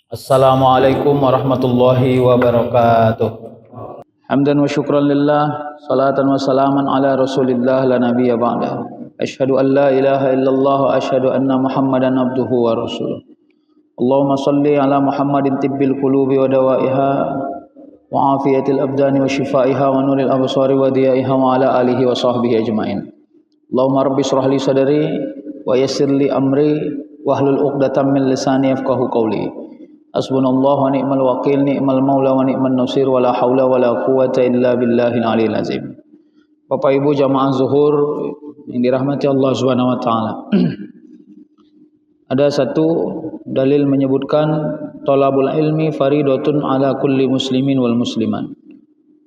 Assalamualaikum warahmatullahi wabarakatuh. Hamdan wa syukran lillah, salatan wa salaman ala rasulillah la nabiyya ba'dah. Asyhadu an la ilaha illallah wa asyhadu anna Muhammadan abduhu wa rasuluh. Allahumma salli ala Muhammadin tibbil qulubi wa dawaiha wa afiyatil abdani wa shifaiha wa nuril absari wa diyaiha wa ala alihi wa sahbihi ajmain. Allahumma rabbi shrah li sadri wa yassir li amri wahlul 'uqdatam min lisani yafqahu qawli. Hasbunallahu wa ni'mal wakil, ni'mal maula wa ni'man nasir, wa la haula wa la quwata illa billahil aliyil azim. Bapak Ibu jamaah zuhur yang dirahmati Allah Subhanahu wa taala. Ada satu dalil menyebutkan thalabul ilmi faridatun ala kulli muslimin wal musliman.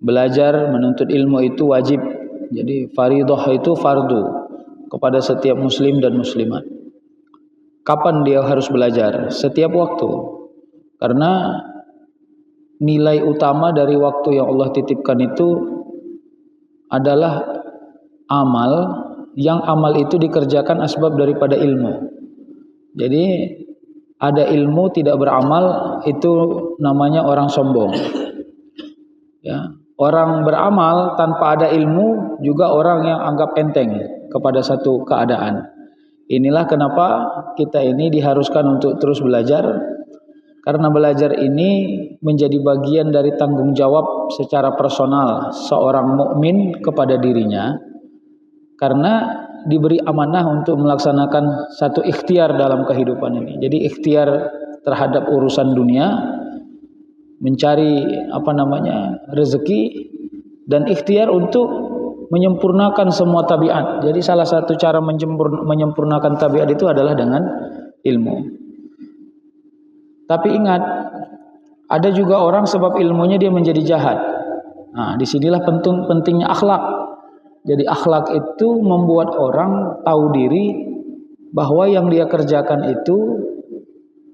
Belajar menuntut ilmu itu wajib. Jadi faridah itu fardu kepada setiap muslim dan muslimat. Kapan dia harus belajar? Setiap waktu. Karena nilai utama dari waktu yang Allah titipkan itu adalah amal, yang amal itu dikerjakan asbab daripada ilmu. Jadi ada ilmu tidak beramal itu namanya orang sombong. Ya, orang beramal tanpa ada ilmu juga orang yang anggap enteng kepada satu keadaan. Inilah kenapa kita ini diharuskan untuk terus belajar. Karena belajar ini menjadi bagian dari tanggung jawab secara personal seorang mukmin kepada dirinya, karena diberi amanah untuk melaksanakan satu ikhtiar dalam kehidupan ini. Jadi ikhtiar terhadap urusan dunia, mencari rezeki, dan ikhtiar untuk menyempurnakan semua tabiat. Jadi salah satu cara menyempurnakan tabiat itu adalah dengan ilmu. Tapi ingat, ada juga orang sebab ilmunya dia menjadi jahat. Nah, disinilah pentingnya akhlak. Jadi akhlak itu membuat orang tahu diri bahwa yang dia kerjakan itu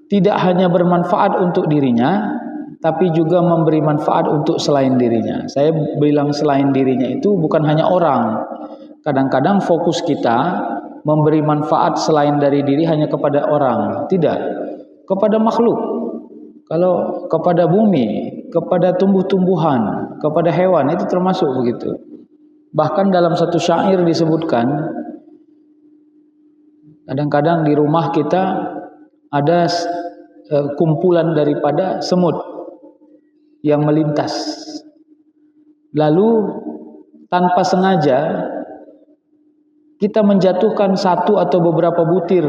tidak hanya bermanfaat untuk dirinya, tapi juga memberi manfaat untuk selain dirinya. Saya bilang selain dirinya itu bukan hanya orang. Kadang-kadang fokus kita memberi manfaat selain dari diri hanya kepada orang. Tidak. Kepada makhluk, kalau kepada bumi, kepada tumbuh-tumbuhan, kepada hewan, itu termasuk begitu. Bahkan dalam satu syair disebutkan, kadang-kadang di rumah kita ada kumpulan daripada semut yang melintas. Lalu tanpa sengaja kita menjatuhkan satu atau beberapa butir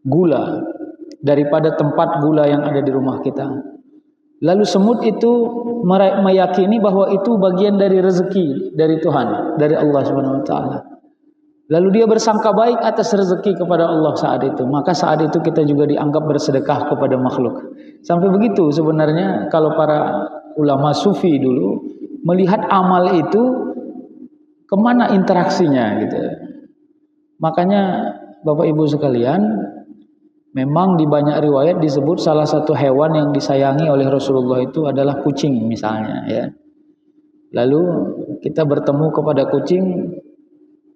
gula daripada tempat gula yang ada di rumah kita. Lalu semut itu meyakini bahwa itu bagian dari rezeki dari Tuhan, dari Allah Subhanahu wa taala. Lalu dia bersangka baik atas rezeki kepada Allah saat itu. Maka saat itu kita juga dianggap bersedekah kepada makhluk. Sampai begitu sebenarnya kalau para ulama sufi dulu melihat amal itu kemana interaksinya gitu. Makanya Bapak Ibu sekalian, memang di banyak riwayat disebut salah satu hewan yang disayangi oleh Rasulullah itu adalah kucing misalnya, ya. Lalu kita bertemu kepada kucing,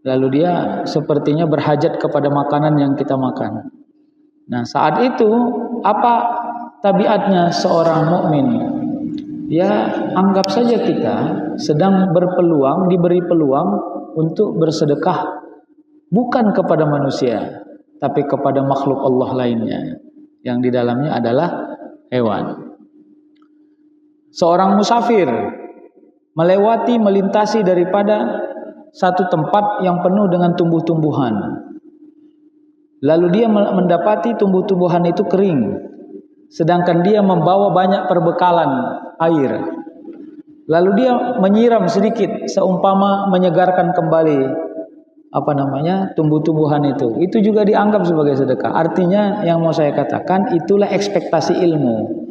lalu dia sepertinya berhajat kepada makanan yang kita makan. Nah, saat itu apa tabiatnya seorang mukmin? Ya, anggap saja kita sedang diberi peluang untuk bersedekah bukan kepada manusia, tapi kepada makhluk Allah lainnya, yang di dalamnya adalah hewan. Seorang musafir melintasi daripada satu tempat yang penuh dengan tumbuh-tumbuhan. Lalu dia mendapati tumbuh-tumbuhan itu kering, sedangkan dia membawa banyak perbekalan air. Lalu dia menyiram sedikit seumpama menyegarkan kembali tumbuh-tumbuhan itu juga dianggap sebagai sedekah. Artinya yang mau saya katakan, itulah ekspektasi ilmu.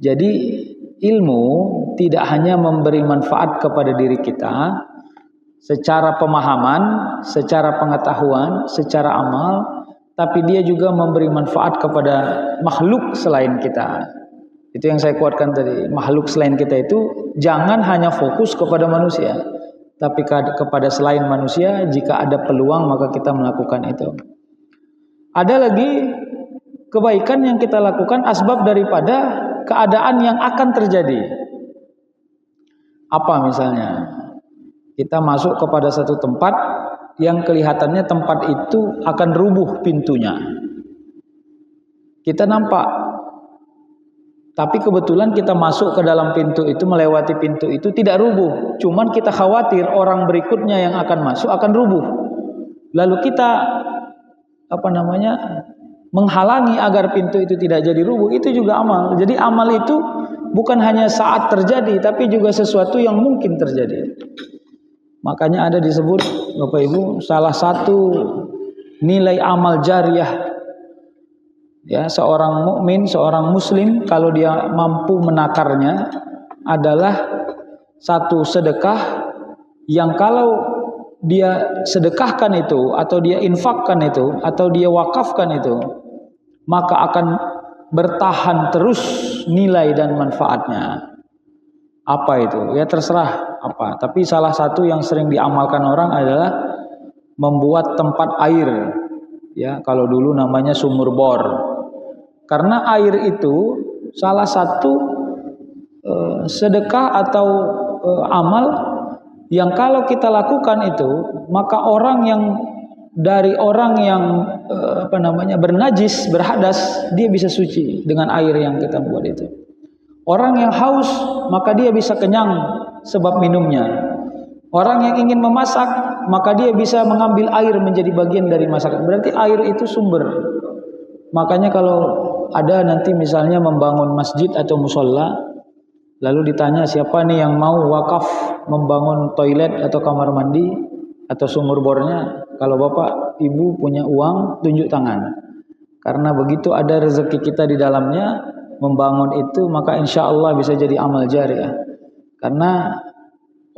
Jadi ilmu tidak hanya memberi manfaat kepada diri kita secara pemahaman, secara pengetahuan, secara amal, tapi dia juga memberi manfaat kepada makhluk selain kita. Itu yang saya kuatkan tadi. Makhluk selain kita itu jangan hanya fokus kepada manusia, tapi kepada selain manusia. Jika ada peluang maka kita melakukan itu. Ada lagi kebaikan yang kita lakukan asbab daripada keadaan yang akan terjadi. Apa misalnya? Kita masuk kepada satu tempat yang kelihatannya tempat itu akan rubuh pintunya. Kita nampak, tapi kebetulan kita masuk ke dalam pintu itu, melewati pintu itu tidak rubuh. Cuman kita khawatir orang berikutnya yang akan masuk akan rubuh. Lalu kita menghalangi agar pintu itu tidak jadi rubuh. Itu juga amal. Jadi amal itu bukan hanya saat terjadi, tapi juga sesuatu yang mungkin terjadi. Makanya ada disebut, Bapak Ibu, salah satu nilai amal jariyah, ya, seorang mukmin, seorang muslim kalau dia mampu menakarnya adalah satu sedekah yang kalau dia sedekahkan itu, atau dia infakkan itu, atau dia wakafkan itu, maka akan bertahan terus nilai dan manfaatnya. Apa itu? Ya terserah apa. Tapi salah satu yang sering diamalkan orang adalah membuat tempat air. Ya, kalau dulu namanya sumur bor. Karena air itu salah satu sedekah atau amal yang kalau kita lakukan itu, maka orang yang dari orang yang bernajis, berhadas, dia bisa suci dengan air yang kita buat itu. Orang yang haus, maka dia bisa kenyang sebab minumnya. Orang yang ingin memasak, maka dia bisa mengambil air menjadi bagian dari masakan. Berarti air itu sumber. Makanya kalau ada nanti misalnya membangun masjid atau musola, lalu ditanya siapa nih yang mau wakaf membangun toilet atau kamar mandi atau sumur bornya. Kalau bapak ibu punya uang, tunjuk tangan. Karena begitu ada rezeki kita di dalamnya, membangun itu, maka insya Allah bisa jadi amal jariyah. Karena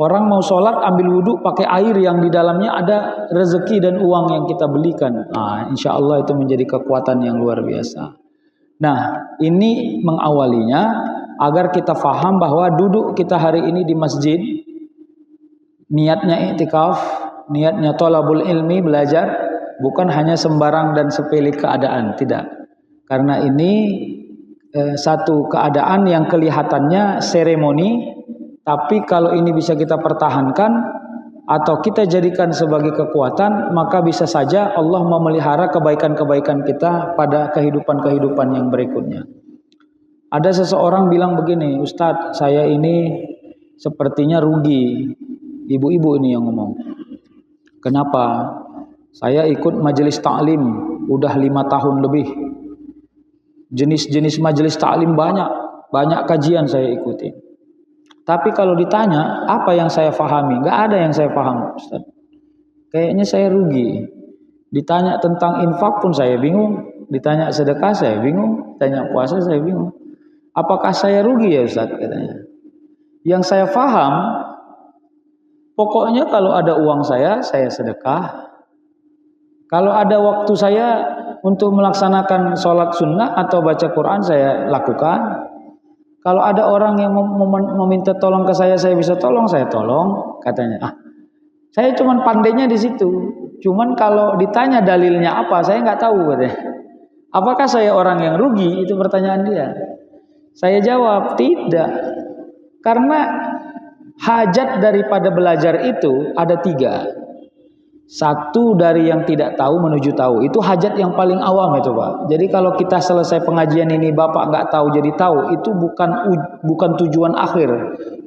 orang mau sholat ambil wudhu pakai air yang di dalamnya ada rezeki dan uang yang kita belikan. Nah, insya Allah itu menjadi kekuatan yang luar biasa. Nah, ini mengawalinya agar kita faham bahwa duduk kita hari ini di masjid, niatnya i'tikaf, niatnya thalabul ilmi, belajar, bukan hanya sembarang dan sepele keadaan, tidak. Karena ini satu keadaan yang kelihatannya seremoni, tapi kalau ini bisa kita pertahankan atau kita jadikan sebagai kekuatan, maka bisa saja Allah memelihara kebaikan-kebaikan kita pada kehidupan-kehidupan yang berikutnya. Ada seseorang bilang begini, Ustadz, saya ini sepertinya rugi. Ibu-ibu ini yang ngomong. Kenapa? Saya ikut majelis ta'lim udah 5 tahun lebih. Jenis-jenis majelis ta'lim banyak kajian saya ikuti. Tapi kalau ditanya apa yang saya pahami, nggak ada yang saya paham, Ustaz. Kayaknya saya rugi. Ditanya tentang infak pun saya bingung, ditanya sedekah saya bingung, tanya puasa saya bingung. Apakah saya rugi ya Ustaz, katanya. Yang saya paham, pokoknya kalau ada uang saya sedekah. Kalau ada waktu saya untuk melaksanakan sholat sunnah atau baca Quran, saya lakukan. Kalau ada orang yang meminta tolong ke saya bisa tolong, saya tolong, katanya. Saya cuman pandainya di situ. Cuman kalau ditanya dalilnya apa, saya nggak tahu, katanya. Apakah saya orang yang rugi? Itu pertanyaan dia. Saya jawab, tidak. Karena hajat daripada belajar itu ada 3. Satu, dari yang tidak tahu menuju tahu. Itu hajat yang paling awam itu, Pak. Jadi kalau kita selesai pengajian ini Bapak nggak tahu jadi tahu, itu bukan tujuan akhir.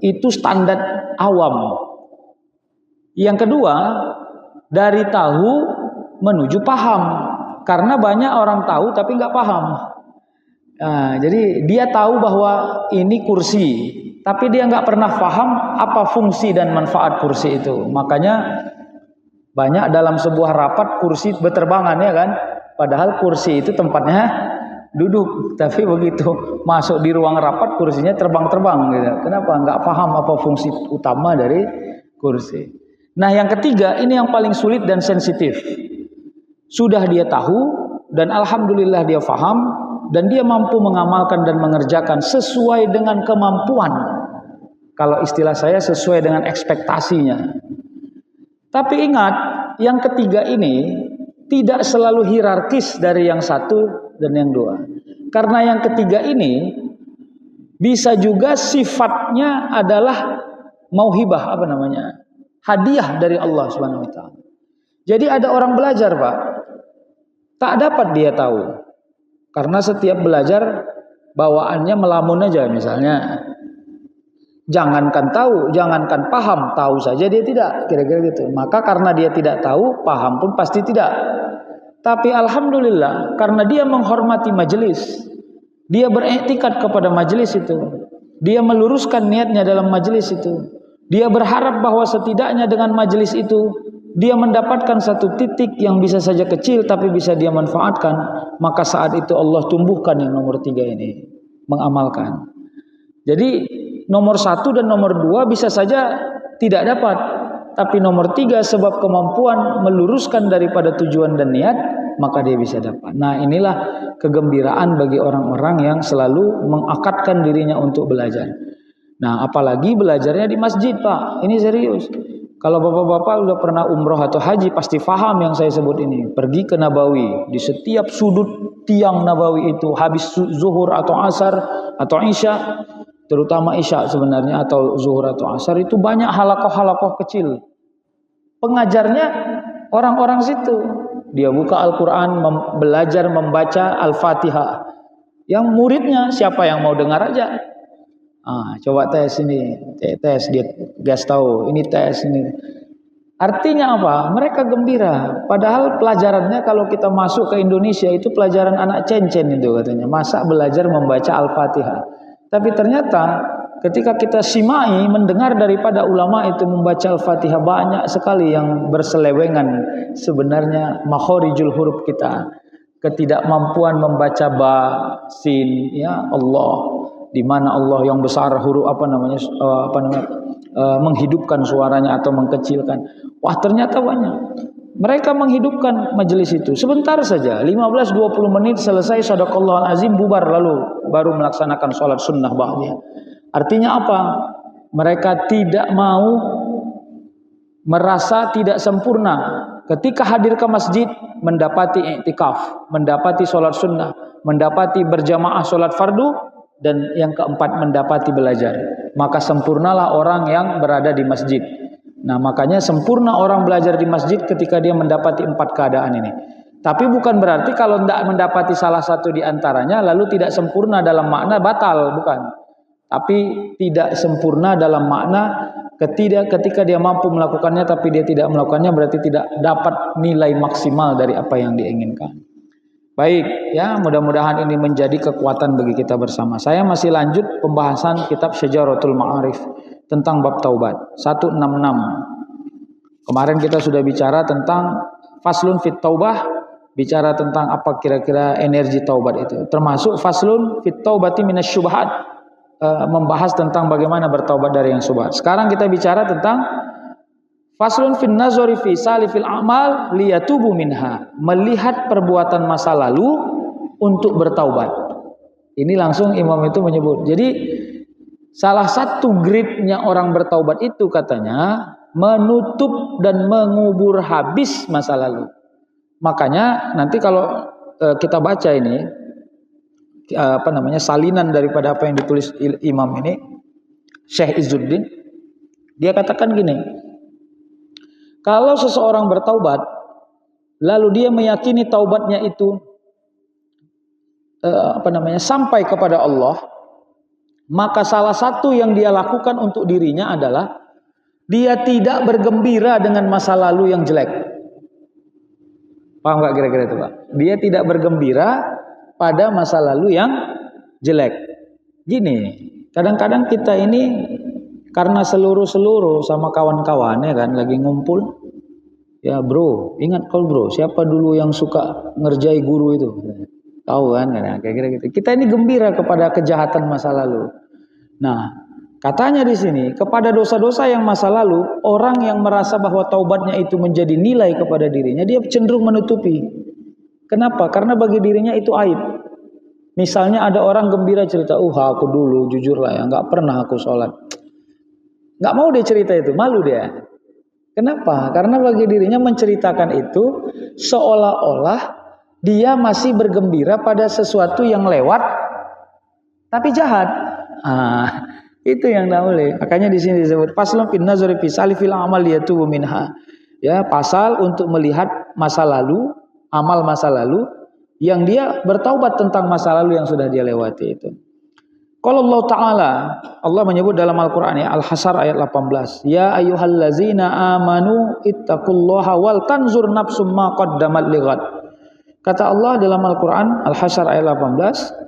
Itu standar awam. Yang kedua, dari tahu menuju paham. Karena banyak orang tahu tapi nggak paham. Nah, jadi dia tahu bahwa ini kursi, tapi dia nggak pernah paham apa fungsi dan manfaat kursi itu. Makanya banyak dalam sebuah rapat kursi berterbangan, ya kan? Padahal kursi itu tempatnya duduk, tapi begitu masuk di ruang rapat kursinya terbang-terbang gitu. Kenapa? Nggak paham apa fungsi utama dari kursi. Nah, yang ketiga ini yang paling sulit dan sensitif. Sudah dia tahu dan alhamdulillah dia paham dan dia mampu mengamalkan dan mengerjakan sesuai dengan kemampuan. Kalau istilah saya sesuai dengan ekspektasinya. Tapi ingat, yang ketiga ini tidak selalu hierarkis dari yang satu dan yang dua. Karena yang ketiga ini bisa juga sifatnya adalah mauhibah, apa namanya? Hadiah dari Allah Subhanahu wa taala. Jadi ada orang belajar, Pak, tak dapat dia tahu. Karena setiap belajar bawaannya melamun aja misalnya. Jangankan tahu, jangankan paham, tahu saja dia tidak, kira-kira gitu. Maka karena dia tidak tahu, paham pun pasti tidak. Tapi alhamdulillah karena dia menghormati majelis, dia beriktikad kepada majelis itu, dia meluruskan niatnya dalam majelis itu, dia berharap bahwa setidaknya dengan majelis itu dia mendapatkan satu titik yang bisa saja kecil tapi bisa dia manfaatkan. Maka saat itu Allah tumbuhkan yang nomor 3 ini, mengamalkan. Jadi nomor 1 dan nomor 2 bisa saja tidak dapat, tapi nomor 3 sebab kemampuan meluruskan daripada tujuan dan niat, maka dia bisa dapat. Nah, inilah kegembiraan bagi orang-orang yang selalu mengakatkan dirinya untuk belajar. Nah, apalagi belajarnya di masjid, Pak. Ini serius. Kalau bapak-bapak sudah pernah umroh atau haji pasti faham yang saya sebut ini. Pergi ke Nabawi, di setiap sudut tiang Nabawi itu habis zuhur atau asar atau isya, terutama isya sebenarnya atau zuhur atau asar, itu banyak halakoh-halakoh kecil. Pengajarnya orang-orang situ. Dia buka Al-Quran, belajar membaca Al-Fatihah. Yang muridnya siapa yang mau dengar aja. Coba tes ini, tes dia gas tahu, ini tes ini. Artinya apa? Mereka gembira. Padahal pelajarannya kalau kita masuk ke Indonesia itu pelajaran anak cencen itu katanya. Masa belajar membaca Al-Fatihah. Tapi ternyata ketika kita simai mendengar daripada ulama itu membaca Al-Fatihah, banyak sekali yang berselewengan sebenarnya makhorijul huruf kita. Ketidakmampuan membaca ba, sin, ya Allah. Di mana Allah yang besar huruf menghidupkan suaranya atau mengkecilkan. Wah, ternyata banyak. Mereka menghidupkan majelis itu sebentar saja, 15-20 menit selesai, sadaqallahul azim, bubar, lalu baru melaksanakan sholat sunnah ba'diyah. Artinya apa? Mereka tidak mau merasa tidak sempurna ketika hadir ke masjid, mendapati i'tikaf, mendapati sholat sunnah, mendapati berjamaah sholat fardu, dan yang keempat mendapati belajar. Maka sempurnalah orang yang berada di masjid. Nah, makanya sempurna orang belajar di masjid ketika dia mendapati 4 keadaan ini. Tapi bukan berarti kalau tidak mendapati salah satu di antaranya lalu tidak sempurna dalam makna batal, bukan. Tapi tidak sempurna dalam makna ketika dia mampu melakukannya tapi dia tidak melakukannya, berarti tidak dapat nilai maksimal dari apa yang diinginkan. Baik, ya, mudah-mudahan ini menjadi kekuatan bagi kita bersama. Saya masih lanjut pembahasan kitab Syajaratul Ma'arif tentang bab taubat 166. Kemarin kita sudah bicara tentang faslun fit taubah, bicara tentang apa kira-kira energi taubat itu. Termasuk faslun fit taubati minasyubhat, membahas tentang bagaimana bertaubat dari yang syubhat. Sekarang kita bicara tentang faslun fin nazari fi salifil a'mal liyatubu minha, melihat perbuatan masa lalu untuk bertaubat. Ini langsung imam itu menyebut. Jadi salah satu grade-nya orang bertaubat itu katanya menutup dan mengubur habis masa lalu. Makanya nanti kalau kita baca ini salinan daripada apa yang ditulis imam ini, Syekh Izzuddin, dia katakan gini. Kalau seseorang bertaubat, lalu dia meyakini taubatnya itu sampai kepada Allah, maka salah satu yang dia lakukan untuk dirinya adalah dia tidak bergembira dengan masa lalu yang jelek. Paham gak kira-kira itu, Pak? Dia tidak bergembira pada masa lalu yang jelek. Gini, kadang-kadang kita ini karena seluruh sama kawan-kawannya kan lagi ngumpul, ya bro, ingat kau bro, siapa dulu yang suka ngerjai guru itu? Tahu kan, kayak gitu. Kita ini gembira kepada kejahatan masa lalu. Nah, katanya di sini kepada dosa-dosa yang masa lalu, orang yang merasa bahwa taubatnya itu menjadi nilai kepada dirinya, dia cenderung menutupi. Kenapa? Karena bagi dirinya itu aib. Misalnya ada orang gembira cerita, aku dulu jujur lah ya, nggak pernah aku sholat. Nggak mau dia cerita itu, malu dia. Kenapa? Karena bagi dirinya menceritakan itu seolah-olah dia masih bergembira pada sesuatu yang lewat tapi jahat. Itu yang tidak boleh. Makanya di sini disebut faslun fin nazari fi salifil amal yatubu minha. Ya, pasal untuk melihat masa lalu, amal masa lalu yang dia bertaubat tentang masa lalu yang sudah dia lewati itu. Kalau Allah Ta'ala, Allah menyebut dalam Al-Quran ya, Al-Hasyr ayat 18. Ya ayyuhallazina amanu ittaqullaha wal tanzur nafsum ma qaddamat lighad. Kata Allah dalam Al-Quran, Al-Hasyr ayat 18.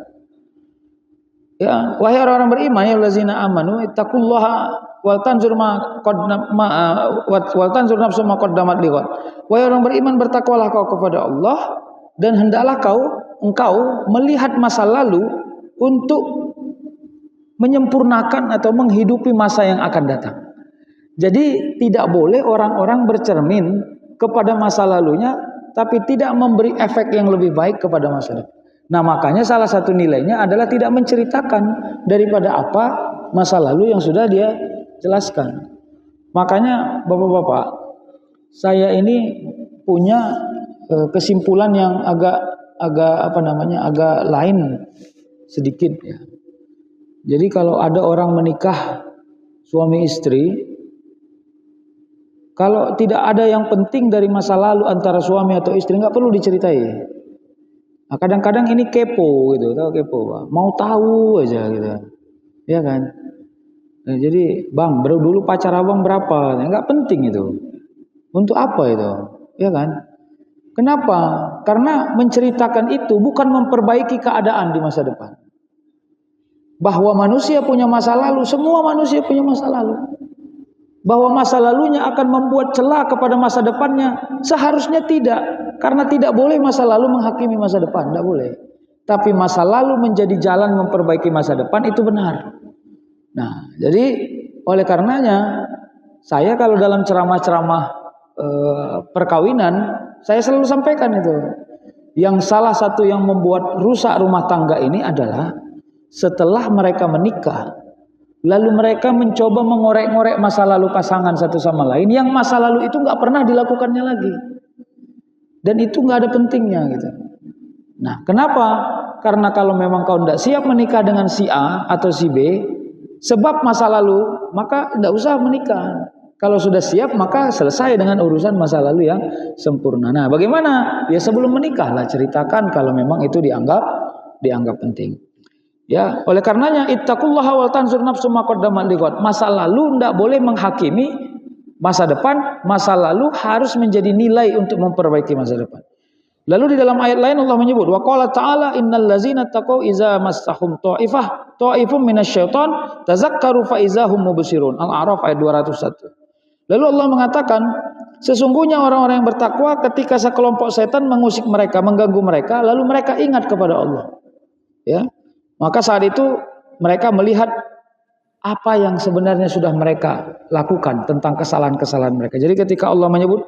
Ya, wahai orang-orang beriman ya allazina amanu ittaqullaha wal tanzur nafsum ma qaddamat lighad. Wahai orang beriman, bertakwalah kau kepada Allah dan hendaklah engkau melihat masa lalu untuk menyempurnakan atau menghidupi masa yang akan datang. Jadi tidak boleh orang-orang bercermin kepada masa lalunya tapi tidak memberi efek yang lebih baik kepada masa depan. Nah, makanya salah satu nilainya adalah tidak menceritakan daripada apa masa lalu yang sudah dia jelaskan. Makanya Bapak-bapak, saya ini punya kesimpulan yang agak lain sedikit ya. Jadi kalau ada orang menikah suami istri, kalau tidak ada yang penting dari masa lalu antara suami atau istri, nggak perlu diceritai. Nah, kadang-kadang ini kepo gitu, tahu kepo, Pak? Mau tahu aja gitu, ya kan? Nah, jadi bang, dulu pacar abang berapa? Nggak penting itu. Untuk apa itu, ya kan? Kenapa? Karena menceritakan itu bukan memperbaiki keadaan di masa depan. Bahwa manusia punya masa lalu, semua manusia punya masa lalu. Bahwa masa lalunya akan membuat celah kepada masa depannya, seharusnya tidak. Karena tidak boleh masa lalu menghakimi masa depan, tidak boleh. Tapi masa lalu menjadi jalan memperbaiki masa depan, itu benar. Nah, jadi oleh karenanya, saya kalau dalam ceramah-ceramah perkawinan, saya selalu sampaikan itu. Yang salah satu yang membuat rusak rumah tangga ini adalah setelah mereka menikah, lalu mereka mencoba mengorek-ngorek masa lalu pasangan satu sama lain, yang masa lalu itu nggak pernah dilakukannya lagi, dan itu nggak ada pentingnya gitu. Nah, kenapa? Karena kalau memang kau tidak siap menikah dengan si A atau si B, sebab masa lalu, maka tidak usah menikah. Kalau sudah siap, maka selesai dengan urusan masa lalu yang sempurna. Nah, bagaimana? Ya sebelum menikah lah ceritakan kalau memang itu dianggap penting. Ya, oleh karenanya ittaqullaha wal tanzur nafsum ma qaddamat lighad. Masa lalu tidak boleh menghakimi masa depan, masa lalu harus menjadi nilai untuk memperbaiki masa depan. Lalu di dalam ayat lain Allah menyebut wa qala ta'ala innal ladzina taqau iza massahum ta'ifum minasyaiton tazakkaru fa izahum mubsirun. Al-A'raf ayat 201. Lalu Allah mengatakan sesungguhnya orang-orang yang bertakwa ketika sekelompok setan mengusik mereka, mengganggu mereka, lalu mereka ingat kepada Allah. Ya. Maka saat itu mereka melihat apa yang sebenarnya sudah mereka lakukan tentang kesalahan-kesalahan mereka. Jadi ketika Allah menyebut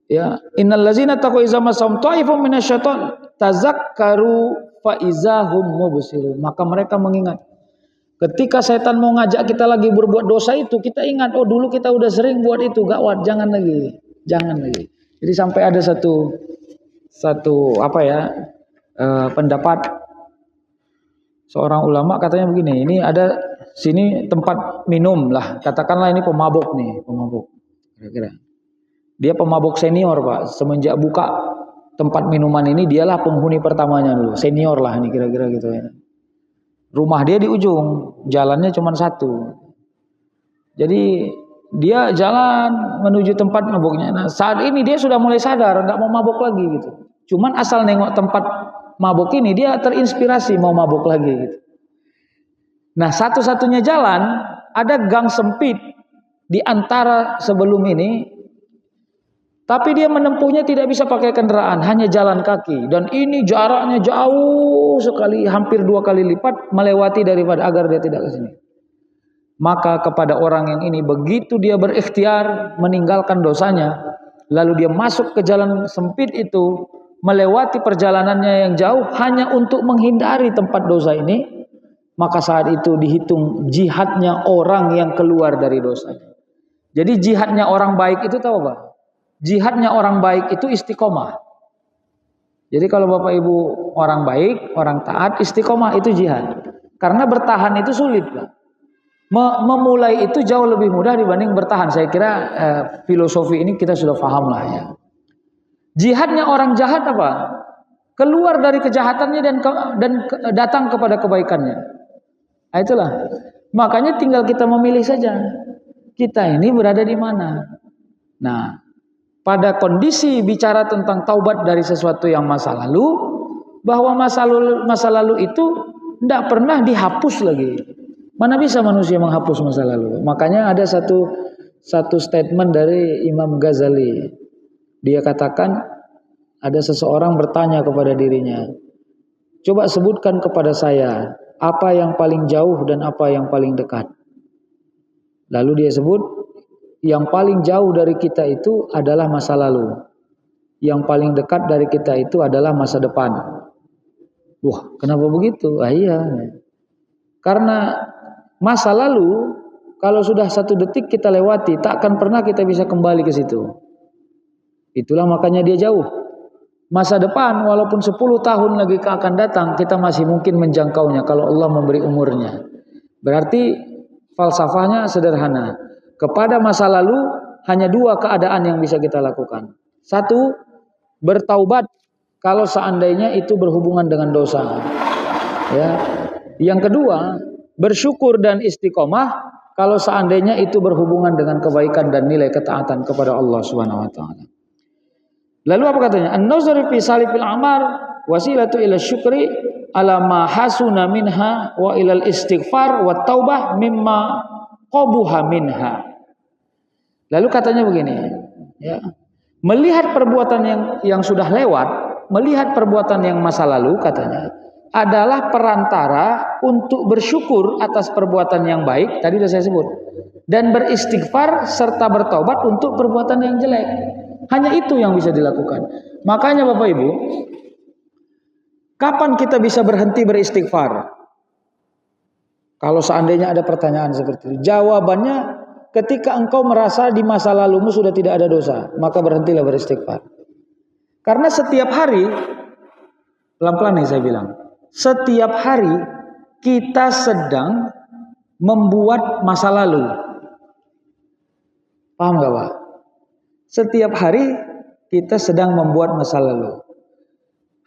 ya innal ladzina taqau iza masahum ta'ifum minasyaiton tazakkaru fa izahum mubsirun, maka mereka mengingat ketika setan mau ngajak kita lagi berbuat dosa itu, kita ingat oh dulu kita udah sering buat itu, gawat, jangan lagi. Jadi sampai ada satu pendapat seorang ulama katanya begini, ini ada sini tempat minum lah, katakanlah ini pemabuk kira-kira. Dia pemabuk senior, Pak. Semenjak buka tempat minuman ini, dialah penghuni pertamanya dulu. Senior lah ini kira-kira gitu ya. Rumah dia di ujung, jalannya cuma satu. Jadi dia jalan menuju tempat mabuknya. Nah, saat ini dia sudah mulai sadar, nggak mau mabuk lagi gitu. Cuman asal nengok tempat mabuk ini, dia terinspirasi mau mabuk lagi gitu. Nah, satu-satunya jalan, ada gang sempit di antara sebelum ini, tapi dia menempuhnya tidak bisa pakai kendaraan, hanya jalan kaki. Dan ini jaraknya jauh sekali, hampir 2 kali lipat melewati daripada agar dia tidak ke sini. Maka kepada orang yang ini, begitu dia berikhtiar meninggalkan dosanya, lalu dia masuk ke jalan sempit itu, melewati perjalanannya yang jauh hanya untuk menghindari tempat dosa ini, maka saat itu dihitung jihadnya orang yang keluar dari dosanya. Jadi jihadnya orang baik itu tahu apa? Jihadnya orang baik itu istiqomah. Jadi kalau Bapak Ibu orang baik, orang taat, istiqomah itu jihad. Karena bertahan itu sulit, Pak. Memulai itu jauh lebih mudah dibanding bertahan. Saya kira filosofi ini kita sudah paham lah ya. Jihadnya orang jahat apa? Keluar dari kejahatannya dan datang kepada kebaikannya. Nah, itulah. Makanya tinggal kita memilih saja. Kita ini berada di mana. Nah, pada kondisi bicara tentang taubat dari sesuatu yang masa lalu, bahwa masa lalu itu tidak pernah dihapus lagi. Mana bisa manusia menghapus masa lalu? Makanya ada satu statement dari Imam Ghazali. Dia katakan, ada seseorang bertanya kepada dirinya, coba sebutkan kepada saya apa yang paling jauh dan apa yang paling dekat. Lalu dia sebut, yang paling jauh dari kita itu adalah masa lalu. Yang paling dekat dari kita itu adalah masa depan. Wah, kenapa begitu? Iya. Karena masa lalu, kalau sudah 1 detik kita lewati, tak akan pernah kita bisa kembali ke situ. Itulah makanya dia jauh. Masa depan, walaupun 10 tahun lagi akan datang, kita masih mungkin menjangkaunya kalau Allah memberi umurnya. Berarti falsafahnya sederhana. Kepada masa lalu hanya 2 keadaan yang bisa kita lakukan. 1, bertaubat kalau seandainya itu berhubungan dengan dosa. Ya. Yang kedua, bersyukur dan istiqomah kalau seandainya itu berhubungan dengan kebaikan dan nilai ketaatan kepada Allah Subhanahu wa taala. Lalu apa katanya? An-nazar fi salifil amar wasilatu ila syukri ala ma hasuna minha wa ilal istighfar wa taubah mimma qabuha minha. Lalu katanya begini, ya. Melihat perbuatan yang sudah lewat, melihat perbuatan yang masa lalu katanya adalah perantara untuk bersyukur atas perbuatan yang baik, tadi sudah saya sebut, dan beristighfar serta bertobat untuk perbuatan yang jelek. Hanya itu yang bisa dilakukan. Makanya Bapak Ibu, kapan kita bisa berhenti beristighfar? Kalau seandainya ada pertanyaan seperti itu, jawabannya ketika engkau merasa di masa lalumu sudah tidak ada dosa, maka berhentilah beristighfar. Karena setiap hari, pelan-pelan nih saya bilang, setiap hari kita sedang membuat masa lalu. Paham gak Pak? Setiap hari kita sedang membuat masa lalu.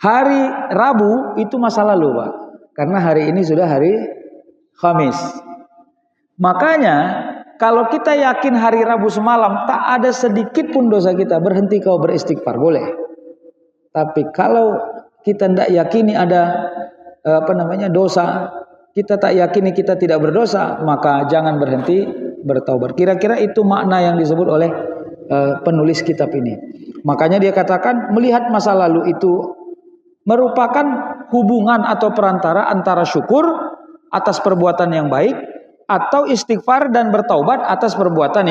Hari Rabu itu masa lalu Pak. Karena hari ini sudah hari Khamis. Makanya kalau kita yakin hari Rabu semalam tak ada sedikit pun dosa kita, berhenti kau beristighfar, boleh. Tapi kalau kita tidak yakini ada dosa, kita tak yakini kita tidak berdosa, maka jangan berhenti bertaubat. Kira-kira itu makna yang disebut oleh penulis kitab ini. Makanya dia katakan melihat masa lalu itu merupakan hubungan atau perantara antara syukur atas perbuatan yang baik atau istighfar dan bertaubat atas perbuatan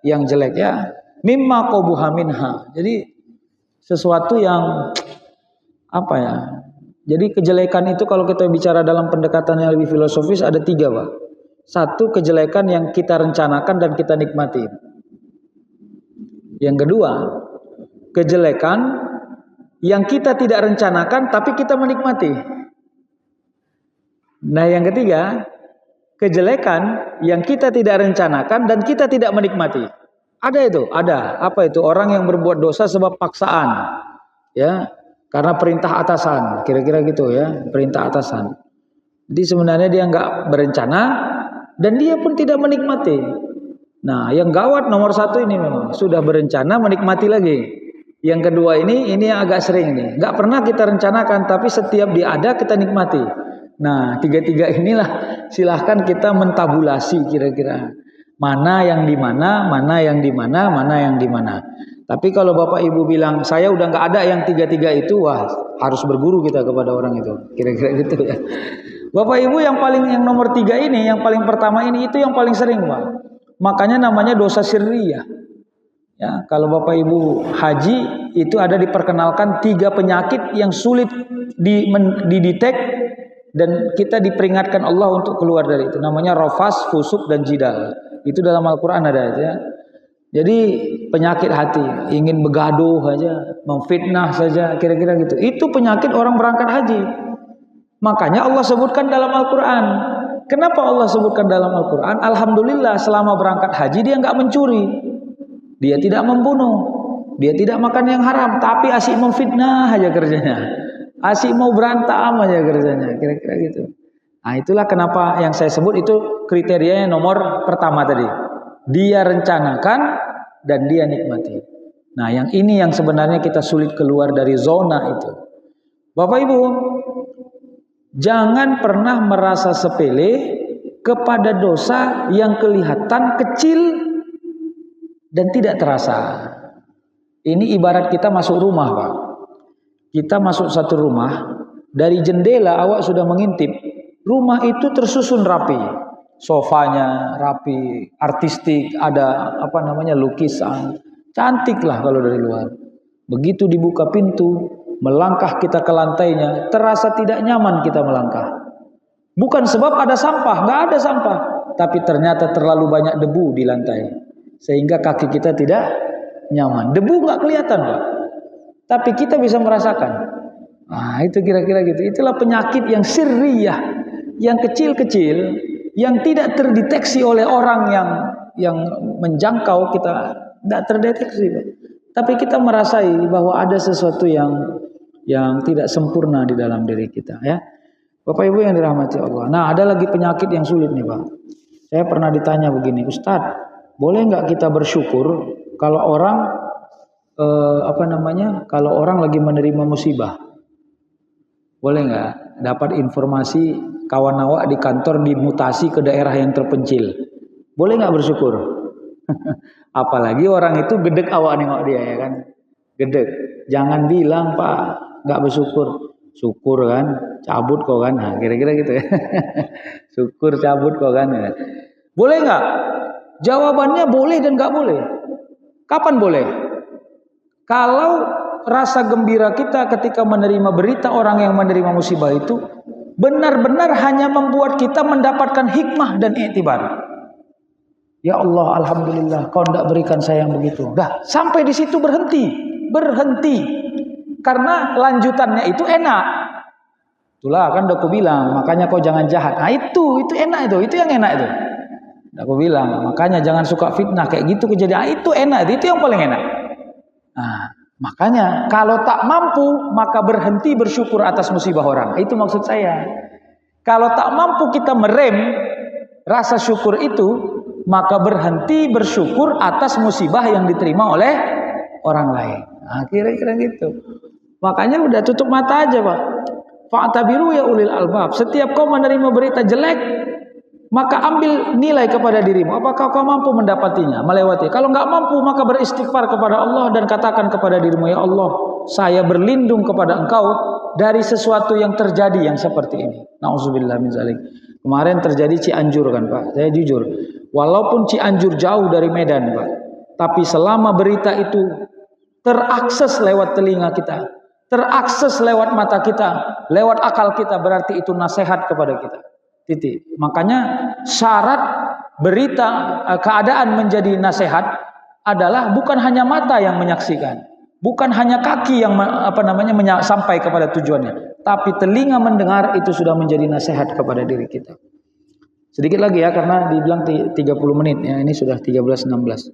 yang jelek ya. Mimma qabuha minha. Jadi sesuatu yang apa ya? Jadi kejelekan itu kalau kita bicara dalam pendekatan yang lebih filosofis ada 3 Pak. 1, kejelekan yang kita rencanakan dan kita nikmati. Yang kedua, kejelekan yang kita tidak rencanakan tapi kita menikmati. Nah yang ketiga, kejelekan yang kita tidak rencanakan dan kita tidak menikmati. Ada itu, ada. Apa itu? Orang yang berbuat dosa sebab paksaan. Ya, karena perintah atasan, kira-kira gitu ya, perintah atasan. Jadi sebenarnya dia nggak berencana dan dia pun tidak menikmati. Nah, yang gawat nomor 1 ini memang sudah berencana menikmati lagi. Yang kedua ini yang agak sering nih, nggak pernah kita rencanakan tapi setiap dia ada kita nikmati. Nah, 3 inilah silahkan kita mentabulasi kira-kira mana yang di mana, mana yang di mana, mana yang di mana. Tapi kalau Bapak Ibu bilang saya udah nggak ada yang 3 itu, wah harus berguru kita kepada orang itu, kira-kira gitu ya. Bapak Ibu yang nomor 3 ini, yang paling pertama ini itu yang paling sering Pak. Makanya namanya dosa sirriyah. Ya, kalau Bapak Ibu haji itu ada diperkenalkan 3 penyakit yang sulit didetek dan kita diperingatkan Allah untuk keluar dari itu. Namanya rafas, fusuk dan jidal. Itu dalam Al-Qur'an ada ya. Jadi penyakit hati, ingin begaduh saja, memfitnah saja, kira-kira gitu. Itu penyakit orang berangkat haji. Makanya Allah sebutkan dalam Al-Quran. Kenapa Allah sebutkan dalam Al-Quran? Alhamdulillah selama berangkat haji dia nggak mencuri, dia tidak membunuh, dia tidak makan yang haram, tapi asyik memfitnah aja kerjanya, asyik mau berantem aja kerjanya, kira-kira gitu. Nah itulah kenapa yang saya sebut itu kriterianya nomor pertama tadi. Dia rencanakan dan dia nikmati. Nah yang ini yang sebenarnya kita sulit keluar dari zona itu. Bapak Ibu, jangan pernah merasa sepele kepada dosa yang kelihatan kecil dan tidak terasa. Ini ibarat kita masuk rumah, Pak. Kita masuk satu rumah, dari jendela awak sudah mengintip. Rumah itu tersusun rapi. Sofanya rapi, artistik, ada lukisan. Cantik lah kalau dari luar. Begitu dibuka pintu, melangkah kita ke lantainya, terasa tidak nyaman kita melangkah. Bukan sebab ada sampah, nggak ada sampah, tapi ternyata terlalu banyak debu di lantai, sehingga kaki kita tidak nyaman. Debu nggak kelihatan, Pak, tapi kita bisa merasakan. Nah, itu kira-kira gitu. Itulah penyakit yang sirriyah, yang kecil-kecil, yang tidak terdeteksi oleh orang yang menjangkau kita, tidak terdeteksi, Pak. Tapi kita merasai bahwa ada sesuatu yang tidak sempurna di dalam diri kita, ya. Bapak Ibu yang dirahmati Allah. Nah, ada lagi penyakit yang sulit nih, Pak. Saya pernah ditanya begini, Ustadz, boleh nggak kita bersyukur kalau orang kalau orang lagi menerima musibah? Boleh nggak dapat informasi kawan awak di kantor dimutasi ke daerah yang terpencil? Boleh nggak bersyukur? Apalagi orang itu gedek awak nengok dia, ya kan? Gedek. Jangan bilang, Pak, nggak bersyukur. Syukur kan, cabut kok kan. Nah, kira-kira gitu ya. Syukur cabut kok kan. Boleh nggak? Jawabannya boleh dan nggak boleh. Kapan boleh? Kalau rasa gembira kita ketika menerima berita orang yang menerima musibah itu benar-benar hanya membuat kita mendapatkan hikmah dan iktibar. Ya Allah, alhamdulillah kau tidak berikan saya yang begitu. Dah, sampai di situ berhenti. Karena lanjutannya itu enak. Itulah kan udah aku bilang, makanya kau jangan jahat. Nah itu enak itu yang enak itu. Udah aku bilang, makanya jangan suka fitnah kayak gitu kejadian. Itu enak, itu yang paling enak. Nah, makanya kalau tak mampu maka berhenti bersyukur atas musibah orang. Itu maksud saya. Kalau tak mampu kita merem rasa syukur itu, maka berhenti bersyukur atas musibah yang diterima oleh orang lain. Nah, kira-kira gitu. Makanya udah tutup mata aja, Pak. Fa'tabiru ya ulil albab. Setiap kau menerima berita jelek, maka ambil nilai kepada dirimu. Apakah kau mampu mendapatinya, melewati? Kalau nggak mampu, maka beristighfar kepada Allah dan katakan kepada dirimu, ya Allah, saya berlindung kepada Engkau dari sesuatu yang terjadi yang seperti ini. Nauzubillah min zalik. Kemarin terjadi Cianjur kan, Pak. Saya jujur, walaupun Cianjur jauh dari Medan, Pak, tapi selama berita itu terakses lewat telinga kita, terakses lewat mata kita, lewat akal kita, berarti itu nasihat kepada kita. Titik. Makanya syarat berita keadaan menjadi nasihat adalah bukan hanya mata yang menyaksikan, bukan hanya kaki yang sampai kepada tujuannya, tapi telinga mendengar, itu sudah menjadi nasihat kepada diri kita. Sedikit lagi ya, karena dibilang 30 menit ya, ini sudah 13:16.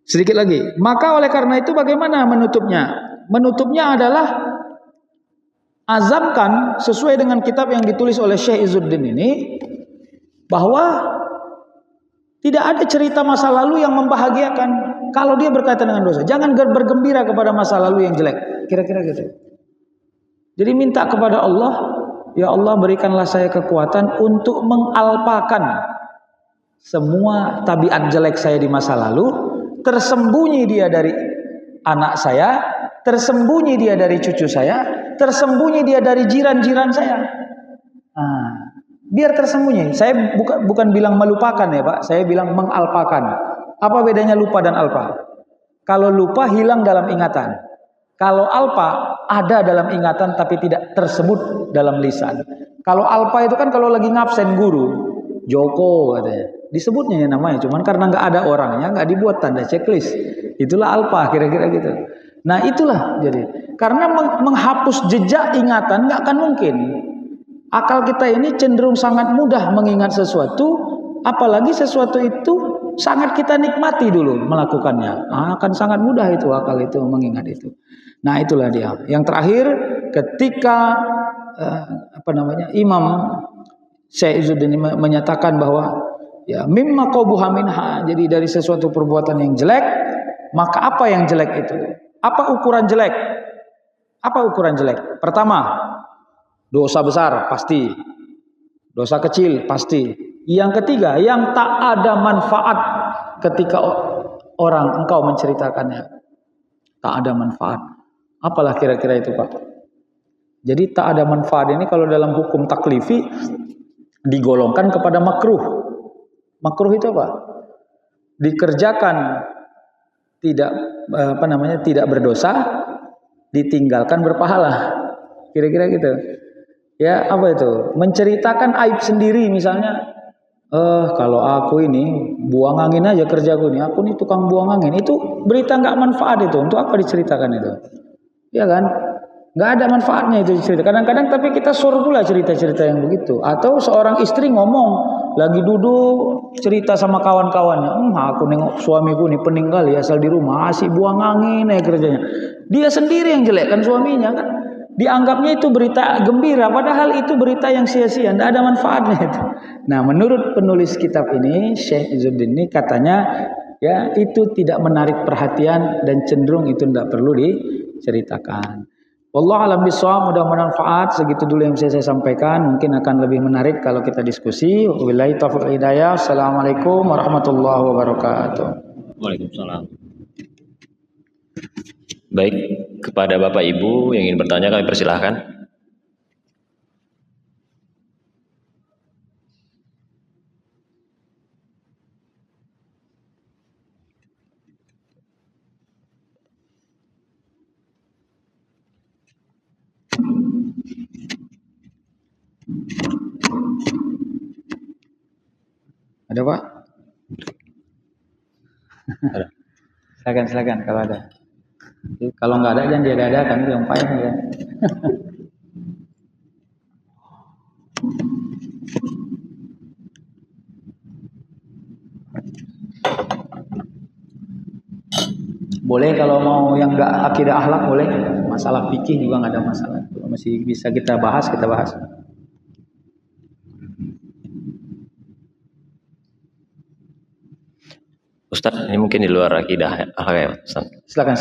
Sedikit lagi. Maka oleh karena itu bagaimana menutupnya? Menutupnya adalah azamkan sesuai dengan kitab yang ditulis oleh Syekh Izzuddin ini, bahwa tidak ada cerita masa lalu yang membahagiakan kalau dia berkaitan dengan dosa. Jangan bergembira kepada masa lalu yang jelek. Kira-kira gitu. Jadi minta kepada Allah, ya Allah berikanlah saya kekuatan untuk mengalpakan semua tabiat jelek saya di masa lalu. Tersembunyi dia dari anak saya, tersembunyi dia dari cucu saya, tersembunyi dia dari jiran-jiran saya. Nah, biar tersembunyi. Saya bukan bilang melupakan ya, Pak. Saya bilang mengalpakan. Apa bedanya lupa dan alpa? Kalau lupa hilang dalam ingatan. Kalau alpa ada dalam ingatan tapi tidak tersebut dalam lisan. Kalau alpa itu kan kalau lagi ngabsen guru, Joko katanya. disebutnya ya namanya, cuman karena nggak ada orangnya nggak dibuat tanda checklist. Itulah alpa kira-kira gitu. Nah itulah jadi karena menghapus jejak ingatan nggak akan mungkin. Akal kita ini cenderung sangat mudah mengingat sesuatu, apalagi sesuatu itu sangat kita nikmati dulu melakukannya. Akan sangat mudah itu akal itu mengingat itu. Nah itulah dia. Yang terakhir ketika Imam Syekh Izzuddin menyatakan bahwa ya mimma qabuha minha, jadi dari sesuatu perbuatan yang jelek, maka apa yang jelek itu? Apa ukuran jelek? Apa ukuran jelek? Pertama, dosa besar pasti. Dosa kecil pasti. Yang ketiga, yang tak ada manfaat ketika engkau menceritakannya. Tak ada manfaat. Apalah kira-kira itu, Pak? Jadi tak ada manfaat ini kalau dalam hukum taklifi digolongkan kepada makruh. Makruh itu apa? Dikerjakan tidak berdosa, ditinggalkan berpahala. Kira-kira gitu. Ya, apa itu? Menceritakan aib sendiri misalnya. Kalau aku ini buang angin aja kerjaku nih. Aku nih tukang buang angin. Itu berita nggak manfaat itu. Untuk apa diceritakan itu? Ya kan? Nggak ada manfaatnya itu cerita. Kadang-kadang tapi kita suruh pula cerita-cerita yang begitu. Atau seorang istri ngomong lagi duduk cerita sama kawan-kawannya, aku nengok suamiku nih pening kali asal di rumah asik buang angin ya kerjanya. Dia sendiri yang jelek kan suaminya kan. Dianggapnya itu berita gembira, padahal itu berita yang sia-sia, tidak ada manfaatnya itu. Nah, menurut penulis kitab ini Syekh Izzuddin ini katanya ya itu tidak menarik perhatian dan cenderung itu tidak perlu diceritakan. Wallahu a'lam bishawab, mudah-mudahan manfaat. Segitu dulu yang bisa saya sampaikan. Mungkin akan lebih menarik kalau kita diskusi. Wabillahi taufiq wal hidayah. Assalamualaikum warahmatullahi wabarakatuh. Waalaikumsalam. Baik, kepada Bapak Ibu yang ingin bertanya kami persilahkan. Ada Pak? Ada. Silakan kalau ada. Jadi, kalau nggak ada jangan diadakan itu yang payah ya. Boleh kalau mau yang nggak akidah akhlak boleh. Masalah fikih juga nggak ada masalah. Masih bisa kita bahas. Ustaz, ini mungkin di luar akidah ya, Ustaz. Silakan.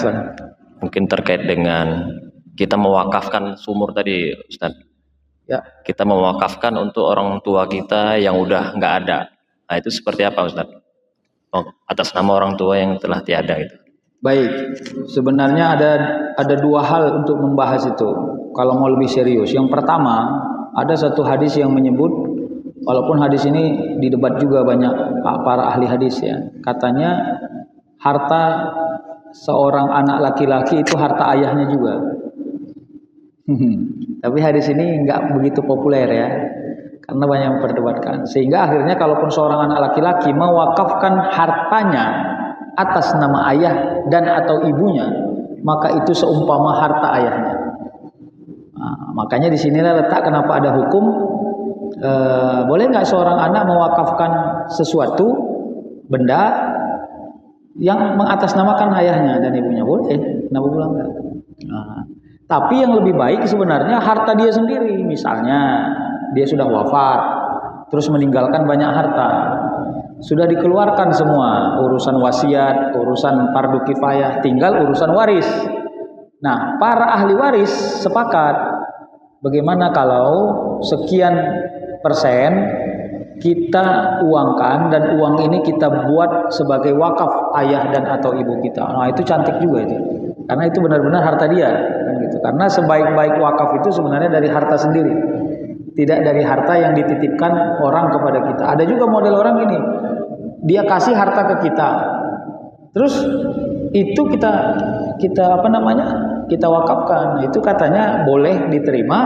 Mungkin terkait dengan kita mewakafkan sumur tadi, Ustaz. Ya. Kita mewakafkan untuk orang tua kita yang udah nggak ada. Nah, itu seperti apa, Ustaz? Atas nama orang tua yang telah tiada itu. Baik, sebenarnya ada dua hal untuk membahas itu. Kalau mau lebih serius, yang pertama ada satu hadis yang menyebut, walaupun hadis ini didebat juga banyak para ahli hadis ya. Katanya harta seorang anak laki-laki itu harta ayahnya juga. Tapi hadis ini nggak begitu populer ya, karena banyak yang memperdebatkan. Sehingga akhirnya kalaupun seorang anak laki-laki mewakafkan hartanya atas nama ayah dan atau ibunya, maka itu seumpama harta ayahnya. Nah, makanya di sinilah letak kenapa ada hukum. Boleh nggak seorang anak mewakafkan sesuatu benda yang mengatasnamakan ayahnya dan ibunya? Boleh, kenapa pula enggak? Nah, tapi yang lebih baik sebenarnya harta dia sendiri. Misalnya dia sudah wafat, terus meninggalkan banyak harta, sudah dikeluarkan semua urusan wasiat, urusan fardu kifayah, tinggal urusan waris. Nah, para ahli waris sepakat bagaimana kalau sekian persen kita uangkan dan uang ini kita buat sebagai wakaf ayah dan atau ibu kita. Nah, itu cantik juga itu. Karena itu benar-benar harta dia, kan gitu. Karena sebaik-baik wakaf itu sebenarnya dari harta sendiri. Tidak dari harta yang dititipkan orang kepada kita. Ada juga model orang gini. Dia kasih harta ke kita, terus itu kita wakafkan. Itu katanya boleh diterima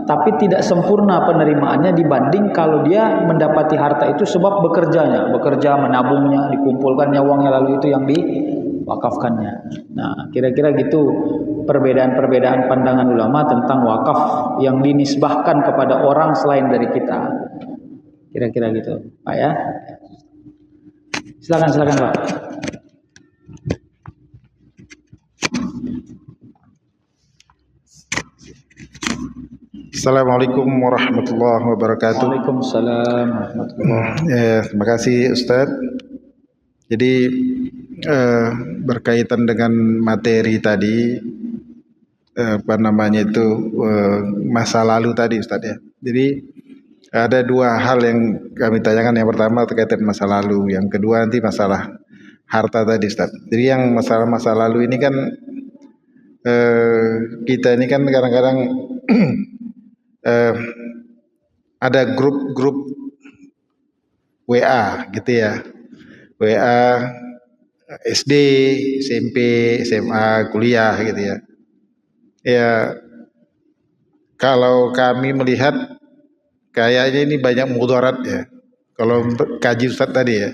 tapi tidak sempurna penerimaannya dibanding kalau dia mendapati harta itu sebab bekerja menabungnya, dikumpulkannya uangnya lalu itu yang diwakafkannya. Nah, kira-kira gitu perbedaan-perbedaan pandangan ulama tentang wakaf yang dinisbahkan kepada orang selain dari kita. Kira-kira gitu, Pak ya. Silakan Pak. Assalamualaikum warahmatullahi wabarakatuh. Waalaikumsalam warahmatullahi wabarakatuh. Terima kasih Ustadz. Jadi berkaitan dengan materi tadi, masa lalu tadi Ustadz ya. Jadi ada dua hal yang kami tanyakan. Yang pertama terkait dengan masa lalu, yang kedua nanti masalah harta tadi Ustadz. Jadi yang masalah masa lalu ini kan kita ini kan kadang-kadang ada grup-grup WA gitu ya, WA SD, SMP, SMA, kuliah gitu ya. Ya kalau kami melihat kayaknya ini banyak mudarat ya. Kalau kaji Ustadz tadi ya,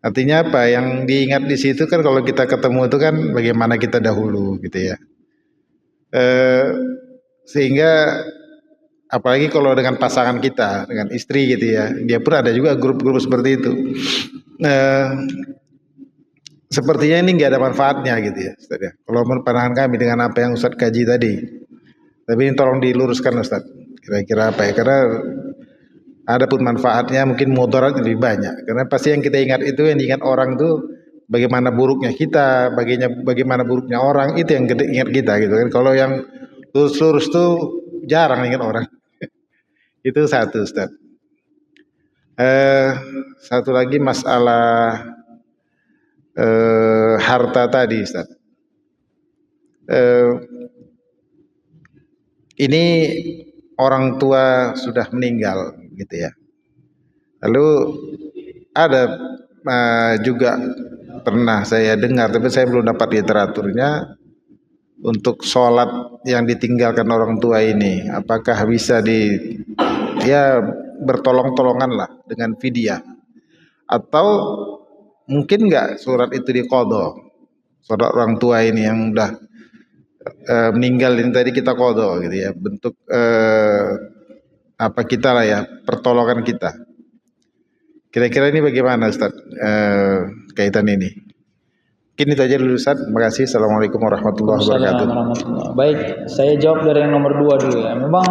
artinya apa? Yang diingat di situ kan kalau kita ketemu itu kan bagaimana kita dahulu gitu ya. Sehingga apalagi kalau dengan pasangan kita, dengan istri gitu ya, dia pun ada juga grup-grup seperti itu. Sepertinya ini nggak ada manfaatnya gitu ya, Ustaz ya. Kalau menurut pandangan kami dengan apa yang Ustaz kaji tadi. Tapi ini tolong diluruskan Ustaz. Kira-kira apa ya? Karena ada pun manfaatnya mungkin mudarat lebih banyak. Karena pasti yang kita ingat itu, yang diingat orang itu bagaimana buruknya kita, bagaimana buruknya orang, itu yang kita ingat kita gitu kan. Kalau yang lurus-lurus tuh jarang ingat orang. Itu satu Ustaz. Satu lagi masalah harta tadi Ustaz. Ini orang tua sudah meninggal gitu ya. Lalu ada juga pernah saya dengar, tapi saya belum dapat literaturnya, untuk sholat yang ditinggalkan orang tua ini, apakah bisa bertolong-tolongan lah dengan fidyah, atau mungkin nggak surat itu diqadha, sholat orang tua ini yang udah meninggal ini tadi kita qadha gitu ya, bentuk kita lah ya, pertolongan kita. Kira-kira ini bagaimana Ustaz kaitan ini? Mungkin itu aja dulu Ustaz. Terima kasih. Assalamualaikum warahmatullahi wabarakatuh. Baik, saya jawab dari yang nomor 2 dulu ya. Memang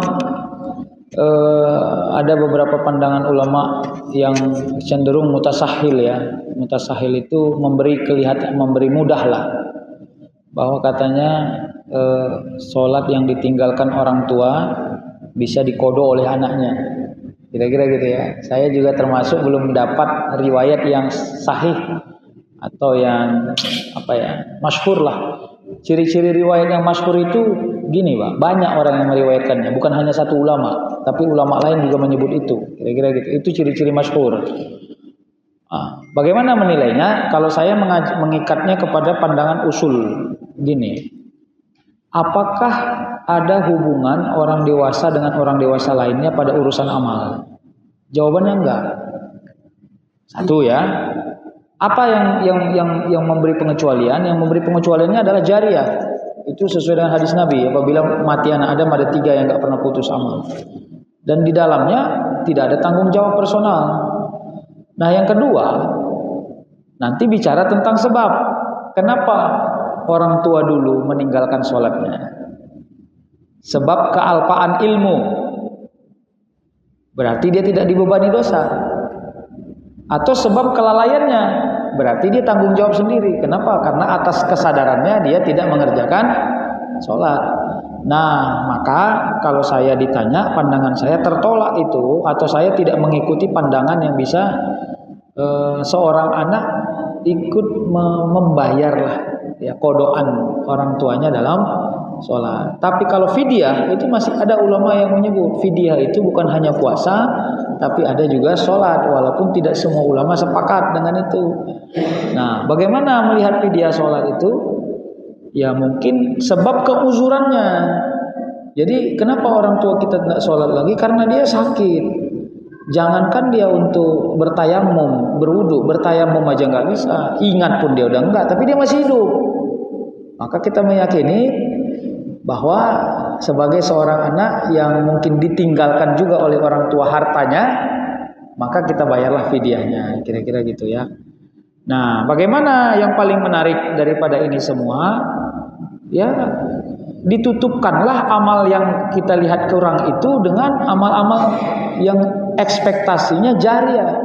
ada beberapa pandangan ulama yang cenderung mutasahil ya. Mutasahil itu memberi mudah lah. Bahwa katanya sholat yang ditinggalkan orang tua bisa diqadha oleh anaknya. Kira-kira gitu ya. Saya juga termasuk belum dapat riwayat yang sahih atau yang masyhur lah. Ciri-ciri riwayat yang masyhur itu gini Pak, banyak orang yang meriwayatkannya, bukan hanya satu ulama, tapi ulama lain juga menyebut itu. Kira-kira gitu. Itu ciri-ciri masyhur. Bagaimana menilainya? Kalau saya mengikatnya kepada pandangan usul gini. Apakah ada hubungan orang dewasa dengan orang dewasa lainnya pada urusan amal? Jawabannya enggak. Satu ya. Apa yang memberi pengecualian? Yang memberi pengecualiannya adalah jariyah. Itu sesuai dengan hadis Nabi. Apabila mati anak Adam ada 3 yang enggak pernah putus amal. Dan di dalamnya tidak ada tanggung jawab personal. Nah yang kedua, nanti bicara tentang sebab. Kenapa orang tua dulu meninggalkan sholatnya? Sebab kealpaan ilmu. Berarti dia tidak dibebani dosa. Atau sebab kelalaiannya, berarti dia tanggung jawab sendiri. Kenapa? Karena atas kesadarannya dia tidak mengerjakan sholat. Nah, maka kalau saya ditanya, pandangan saya tertolak itu, atau saya tidak mengikuti pandangan yang bisa seorang anak ikut membayarlah ya qadhaan orang tuanya dalam sholat. Tapi kalau fidyah itu masih ada ulama yang menyebut fidyah itu bukan hanya puasa, tapi ada juga sholat, walaupun tidak semua ulama sepakat dengan itu. Nah, bagaimana melihat fidyah sholat itu? Ya mungkin sebab keuzurannya. Jadi kenapa orang tua kita tidak sholat lagi? Karena dia sakit. Jangankan dia untuk bertayamum, berwudu, bertayamum aja nggak bisa. Ingat pun dia udah enggak, tapi dia masih hidup. Maka kita meyakini bahwa sebagai seorang anak yang mungkin ditinggalkan juga oleh orang tua hartanya, maka kita bayarlah fidyahnya, kira-kira gitu ya. Nah, bagaimana yang paling menarik daripada ini semua? Ya, ditutupkanlah amal yang kita lihat kurang itu dengan amal-amal yang ekspektasinya jariah.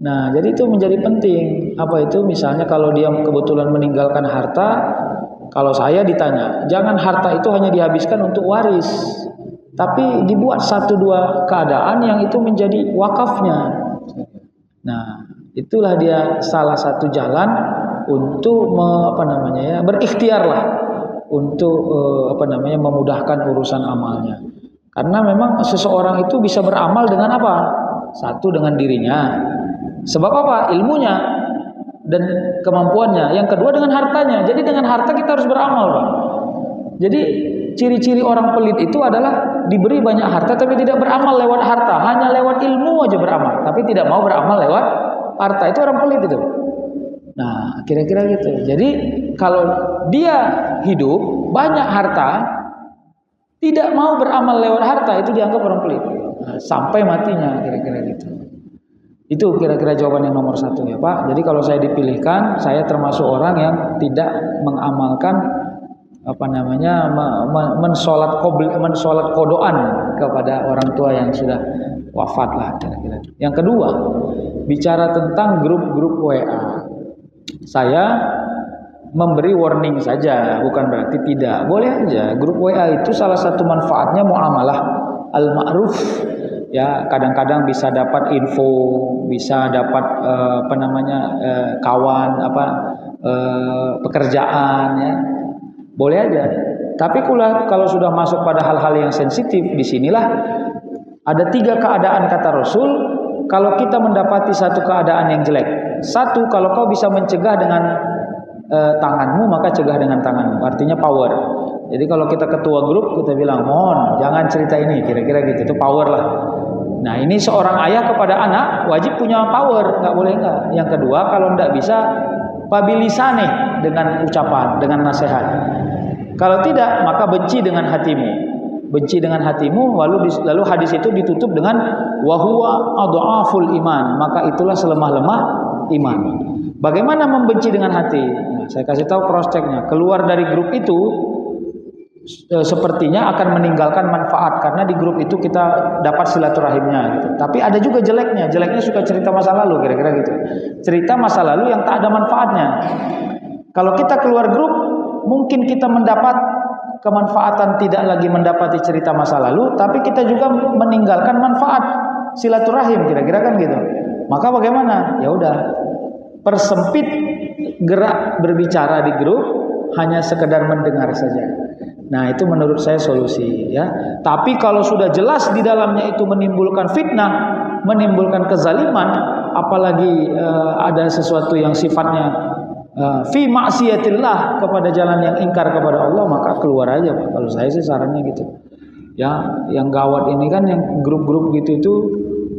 Nah, jadi itu menjadi penting. Apa itu? Misalnya kalau dia kebetulan meninggalkan harta, kalau saya ditanya, jangan harta itu hanya dihabiskan untuk waris, tapi dibuat 1-2 keadaan yang itu menjadi wakafnya. Nah, itulah dia salah satu jalan untuk berikhtiarlah untuk memudahkan urusan amalnya. Karena memang seseorang itu bisa beramal dengan apa? Satu, dengan dirinya. Sebab apa? Ilmunya dan kemampuannya. Yang kedua, dengan hartanya. Jadi dengan harta kita harus beramal, Pak. Jadi ciri-ciri orang pelit itu adalah diberi banyak harta tapi tidak beramal lewat harta, hanya lewat ilmu aja beramal, tapi tidak mau beramal lewat harta. Itu orang pelit itu. Nah, kira-kira gitu. Jadi kalau dia hidup banyak harta, tidak mau beramal lewat harta, itu dianggap orang pelit. Nah, sampai matinya, kira-kira gitu. Itu kira-kira jawaban yang nomor 1 ya Pak. Jadi kalau saya dipilihkan, saya termasuk orang yang tidak mengamalkan mensolat kodoan kepada orang tua yang sudah wafat lah, kira-kira. Yang kedua, bicara tentang grup-grup WA. Saya memberi warning saja, bukan berarti tidak. Boleh aja. Grup WA itu salah satu manfaatnya muamalah al-ma'ruf. Ya, kadang-kadang bisa dapat info, bisa dapat kawan, pekerjaan ya. Boleh aja. Tapi kalau sudah masuk pada hal-hal yang sensitif, disinilah ada 3 keadaan kata Rasul. Kalau kita mendapati satu keadaan yang jelek, satu, kalau kau bisa mencegah dengan tanganmu, maka cegah dengan tanganmu. Artinya power. Jadi kalau kita ketua grup, kita bilang, mohon jangan cerita ini, kira-kira gitu. Itu power lah. Nah, ini seorang ayah kepada anak wajib punya power, nggak boleh nggak. Yang kedua, kalau nggak bisa, pabilisane dengan ucapan, dengan nasihat. Kalau tidak, maka benci dengan hatimu. Benci dengan hatimu, lalu hadis itu ditutup dengan wahuwa adhaful iman, maka itulah selemah-lemah iman. Bagaimana membenci dengan hati? Nah, saya kasih tahu cross checknya. Keluar dari grup itu sepertinya akan meninggalkan manfaat, karena di grup itu kita dapat silaturahimnya gitu. Tapi ada juga jeleknya. Jeleknya suka cerita masa lalu, kira-kira gitu. Cerita masa lalu yang tak ada manfaatnya. Kalau kita keluar grup, mungkin kita mendapat kemanfaatan, tidak lagi mendapati cerita masa lalu, tapi kita juga meninggalkan manfaat silaturahim, kira-kira kan gitu. Maka bagaimana? Ya udah, persempit gerak berbicara di grup, hanya sekedar mendengar saja. Nah, itu menurut saya solusi ya. Tapi kalau sudah jelas di dalamnya itu menimbulkan fitnah, menimbulkan kezaliman, apalagi ada sesuatu yang sifatnya fi maksiatillah, kepada jalan yang ingkar kepada Allah, maka keluar aja Pak. Kalau saya sih sarannya gitu. Ya, yang gawat ini kan yang grup-grup gitu itu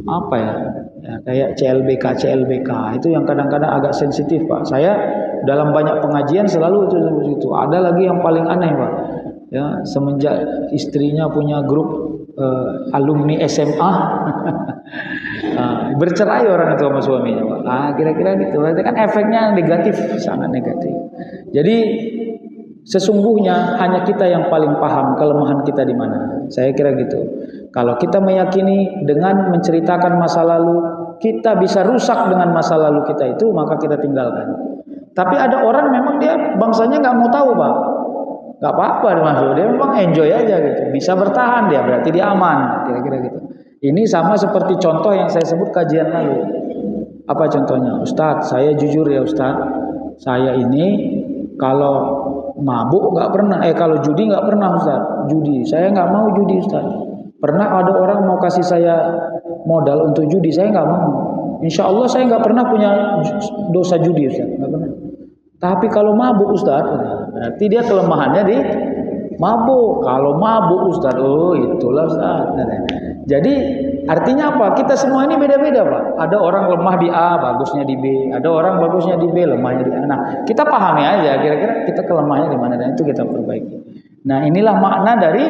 apa ya? Ya, kayak CLBK itu yang kadang-kadang agak sensitif Pak. Saya dalam banyak pengajian selalu itu. Ada lagi yang paling aneh Pak. Ya, semenjak istrinya punya grup alumni SMA, bercerai orang itu sama suaminya Pak. Kira-kira gitu. Berarti kan efeknya negatif, sangat negatif. Jadi sesungguhnya hanya kita yang paling paham kelemahan kita di mana. Saya kira gitu. Kalau kita meyakini dengan menceritakan masa lalu kita bisa rusak dengan masa lalu kita itu, maka kita tinggalkan. Tapi ada orang memang dia bangsanya nggak mau tahu Pak. Nggak apa-apa masuk, dia memang enjoy aja gitu. Bisa bertahan dia, berarti dia aman, kira-kira gitu. Ini sama seperti contoh yang saya sebut kajian lalu. Apa contohnya? Ustadz, saya jujur ya Ustadz, saya ini kalau mabuk nggak pernah, kalau judi nggak pernah Ustadz. Judi, saya nggak mau judi Ustadz. Pernah ada orang mau kasih saya modal untuk judi, saya nggak mau. Insya Allah saya nggak pernah punya dosa judi Ustadz, nggak pernah. Tapi kalau mabuk Ustadz, berarti dia kelemahannya di mabuk. Kalau mabuk Ustaz, oh itulah Ustaz. Jadi artinya apa? Kita semua ini beda-beda Pak. Ada orang lemah di A, bagusnya di B. Ada orang bagusnya di B, lemahnya di A. Nah, kita pahami aja kira-kira kita kelemahannya di mana dan itu kita perbaiki. Nah, inilah makna dari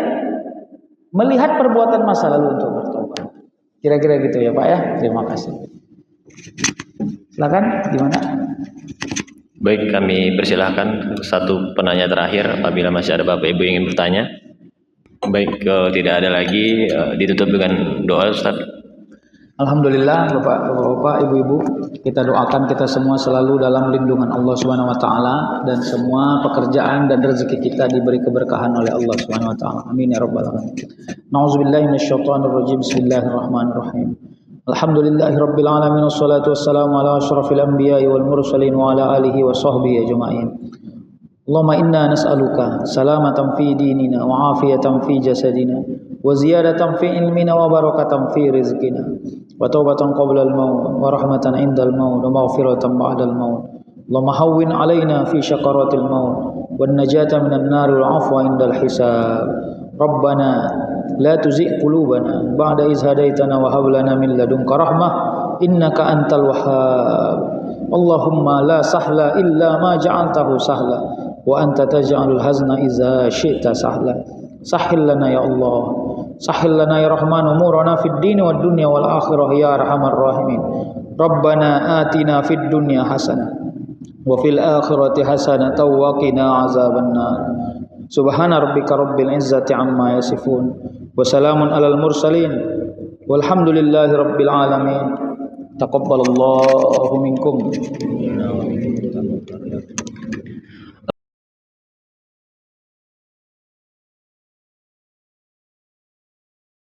melihat perbuatan masa lalu untuk bertobat. Kira-kira gitu ya Pak ya. Terima kasih. Silakan, gimana? Baik, kami persilahkan satu penanya terakhir apabila masih ada Bapak Ibu yang ingin bertanya. Baik, tidak ada lagi, ditutup dengan doa Ustaz. Alhamdulillah Bapak, Ibu-ibu, kita doakan kita semua selalu dalam lindungan Allah Subhanahu wa taala dan semua pekerjaan dan rezeki kita diberi keberkahan oleh Allah Subhanahu wa taala. Amin ya rabbal alamin. Nauzubillahi minasyaitonir rajim. Bismillahirrahmanirrahim. Alhamdulillahi rabbil alamin wassalatu wassalamu ala asyrafil anbiya'i wal mursalin wa ala alihi wa sahbihi ajma'in. Allahumma inna nas'aluka salamatan fi dinina wa afiyatan fi jasadina wa ziyadatan fi ilmina wa barakatan fi rizqina wa taubatan qabla al-maut wa rahmatan inda al-maut wa maghfiratan ba'da al-maut. Allahumma hawwin alaina fi syakaratil maut wan najata minan nar wal afwa inda al-hisab. Rabbana la tuzigh qulubana ba'da idh hadaitana wa hab lana min ladunka rahmah innaka antal wahhab. Allahumma la sahla illa ma ja'altahu sahla wa anta taj'alul hazna idza syi'ta sahla. Sahhil lana ya Allah, sahhil lana ya Rahman umurana fid din wad dunya wal akhirah ya arhamar rahimin. Rabbana atina fid dunya hasanah wa fil akhirati hasanah wa qina azabannar. Subhana rabbika rabbil izzati amma yasifun wa salamun alal mursalin walhamdulillahi rabbil alamin. Taqabbalallahu minkum.